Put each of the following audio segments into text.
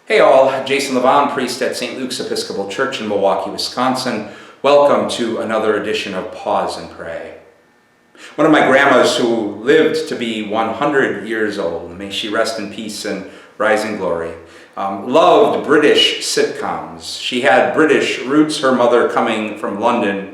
Hey all, Jason Levon, priest at St. Luke's Episcopal Church in Milwaukee, Wisconsin. Welcome to another edition of Pause and Pray. One of my grandmas who lived to be 100 years old, may she rest in peace and rise in glory, loved British sitcoms. She had British roots, her mother coming from London.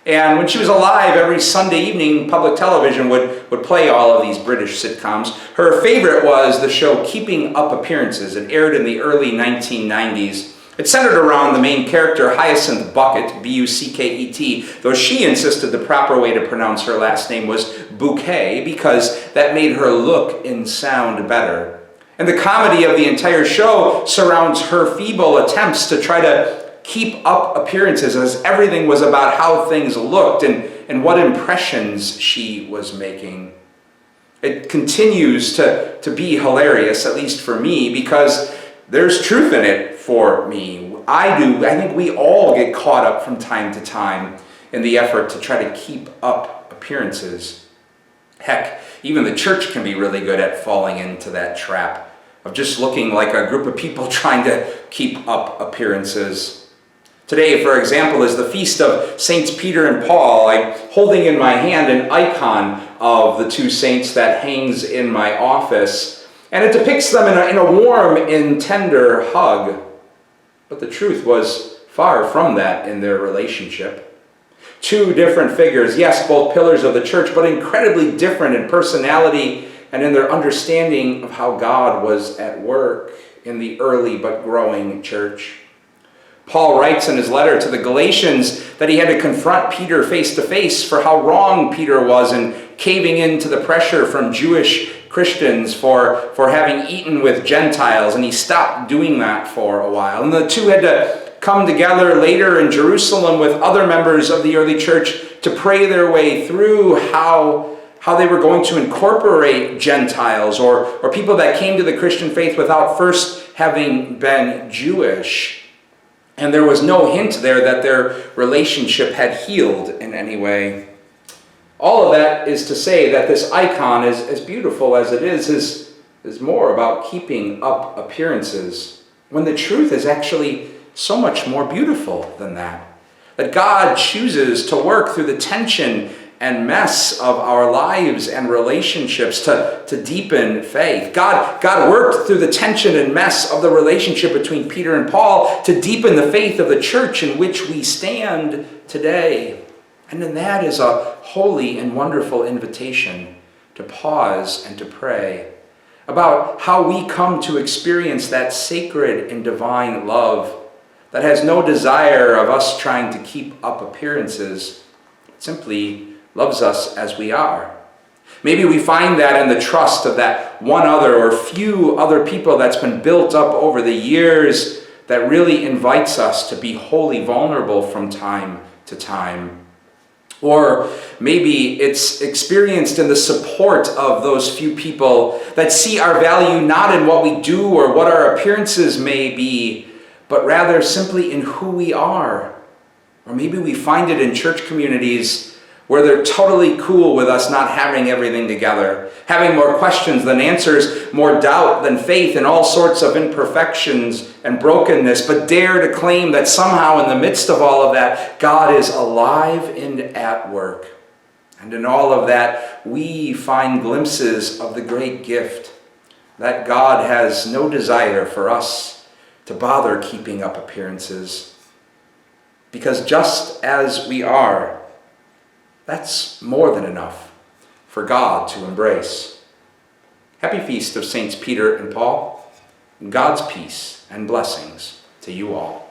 And when she was alive, every Sunday evening, public television would play all of these British sitcoms. Her favorite was the show Keeping Up Appearances. It aired in the early 1990s. It centered around the main character, Hyacinth Bucket, B-U-C-K-E-T, though she insisted the proper way to pronounce her last name was Bouquet, because that made her look and sound better. And the comedy of the entire show surrounds her feeble attempts to try to keep up appearances, as everything was about how things looked and what impressions she was making. It continues to be hilarious, at least for me, because there's truth in it for me. I think we all get caught up from time to time in the effort to try to keep up appearances. Heck, even the church can be really good at falling into that trap of just looking like a group of people trying to keep up appearances. Today, for example, is the feast of Saints Peter and Paul. I'm holding in my hand an icon of the two saints that hangs in my office, and it depicts them in a warm and tender hug. But the truth was far from that in their relationship. Two different figures, yes, both pillars of the church, but incredibly different in personality and in their understanding of how God was at work in the early but growing church. Paul writes in his letter to the Galatians that he had to confront Peter face to face for how wrong Peter was in caving into the pressure from Jewish Christians for having eaten with Gentiles, and he stopped doing that for a while. And the two had to come together later in Jerusalem with other members of the early church to pray their way through how they were going to incorporate Gentiles or people that came to the Christian faith without first having been Jewish. And there was no hint there that their relationship had healed in any way. All of that is to say that this icon, as beautiful as it is more about keeping up appearances, when the truth is actually so much more beautiful than that. That God chooses to work through the tension and mess of our lives and relationships to deepen faith. God worked through the tension and mess of the relationship between Peter and Paul to deepen the faith of the church in which we stand today. And then that is a holy and wonderful invitation to pause and to pray about how we come to experience that sacred and divine love that has no desire of us trying to keep up appearances, simply loves us as we are. Maybe we find that in the trust of that one other or few other people that's been built up over the years that really invites us to be wholly vulnerable from time to time. Or maybe it's experienced in the support of those few people that see our value not in what we do or what our appearances may be, but rather simply in who we are. Or maybe we find it in church communities where they're totally cool with us not having everything together, having more questions than answers, more doubt than faith, and all sorts of imperfections and brokenness, but dare to claim that somehow in the midst of all of that, God is alive and at work. And in all of that, we find glimpses of the great gift that God has no desire for us to bother keeping up appearances. Because just as we are, that's more than enough for God to embrace. Happy Feast of Saints Peter and Paul. God's peace and blessings to you all.